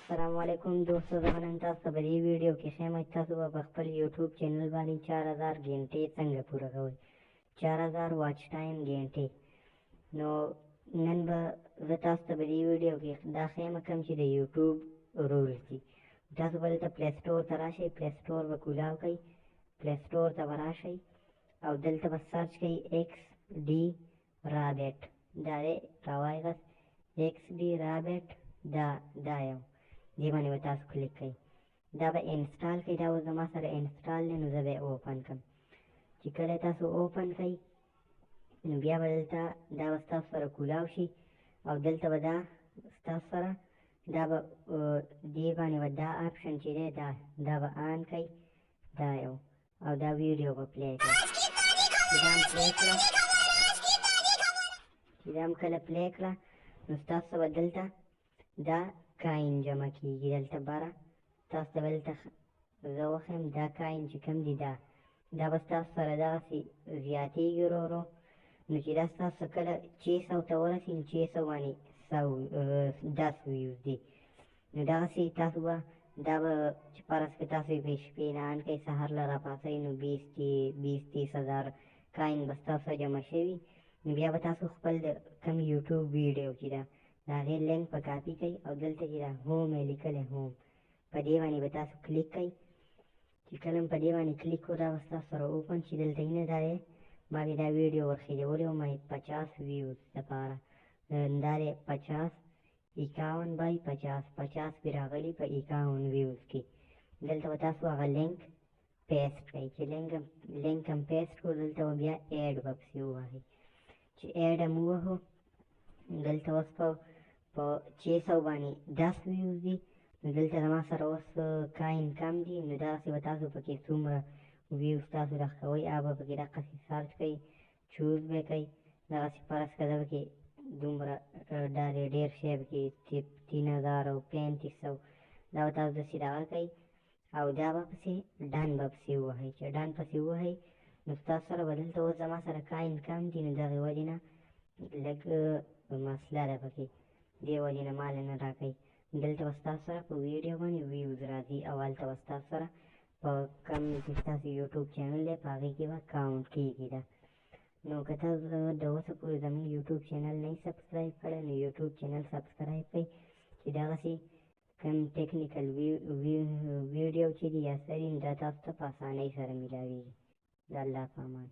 السلام علیکم دوستو، زه نن تاسو ته په دې ویډیو کې ښیم چې تاسو به په خپل یوټیوب چینل باندې 4000 ګنټې څنګه پوره کوئ. 4000 واچ ټایم ګنټې. نو نن به زه تاسو ته په دې ویډیو کې دا ښیم کوم چې د یوټیوب رولز دي. تاسو به دلته پلی سټور ته راشئ، پلی سټور به کولاو کئ، پلی سټور ته به راشئ او دلته به سرچ کئ ایکس ډي رابټ. دا دی راوایغست ایکس ډي رابټ. دا یو دې باندې به تاسو کلیک کوئ. دا به انسټال کوئ. دا اوس زما سره انسټال دی، نو زه به یې اوپن کړم. چې کله تاسو اوپن کوئ نو بیا به دلته دا به ستاسو سره کولاو شي او دلته به دا ستاسو سره دا به دې باندې به دا آپشن چې دی دا به آن کوئ. دا یو او دا ویډیو به پلی کوئ. چې دا هم پلی کړه، چې دا هم کله پلی کړه نو ستاسو به دلته دا کاین جمع کېږي. دلته بره تاسو ته به دلته زه وښیم دا کاین چې کوم دي دا به ستاسو سره دغسې زیاتېږي ورو ورو. نو چې دا ستاسو کله 600 ته ورسي نو 600 باندې 10 ویوز دي. نو دغسې تاسو به دا به چې فرض کړئ تاسو یې په شپې نه آن کوئ، سهار له راپاڅئ نو 20-30 هزار کاین به ستاسو جمع شوي. نو بیا به تاسو خپل د کوم یوټیوب ویډیو چې ده د هغې لینک په کاپي کوئ او دلته چې دا هوم یې لیکلی هوم په دې باندې به تاسو کلیک کوئ. چې کله په دې باندې کلیک کړو دا به ستاسو سره اوپن شي. دلته نه دا دی ما بیا دا ویډیو ورخېجولی وم 50 ویوز دپاره. دا دی 50 51 بای 50 پې راغلي په 51 ویوز کې. دلته به تاسو هغه لینک پیسټ کوئ. چې لینک هم پیسټ کړو دلته به بیا ایډ به پسې ووهئ. چې ایډ هم ووهو دلته اوس په 600 باندې 10 ویوز دي. نو دلته زما سره اوس کاین کم دي، نو دغسې به تاسو پکې څومره ویوز تاسو خوښوئ هغه به پکې دقسې سرچ کوئ، چوز به کوئ. دغسې فرض کړه زه پکې دومره ډېر شی پکې 3000 او 3500 دا به تاسو داسې دغه کوئ او دا به پسې ډن به پسې ووهئ. چې ډن پسې ووهئ نو ستاسو سره به دلته اوس زما سره کاین کم دي، نو دغې وجې نه لږ مسله ده پکې، دې وجې نه ماله نه راکوي. دلته به ستاسو سره په ویډیو باندې ویوز راځي او هلته به ستاسو سره په کوم چې ستاسو یوټیوب چینل دی په هغې کې به کاونټ کېږي دا. نو که تاسو د اوسه پورې زموږ یوټیوب چینل نه یې سبسکرایب کړی نو یوټیوب چینل سبسکرایب کړئ چې دغسې کوم ټیکنیکل ویډیو چې دي یا څه دي دا تاسو ته په اسانۍ سره میلاویږي. د الله په امان.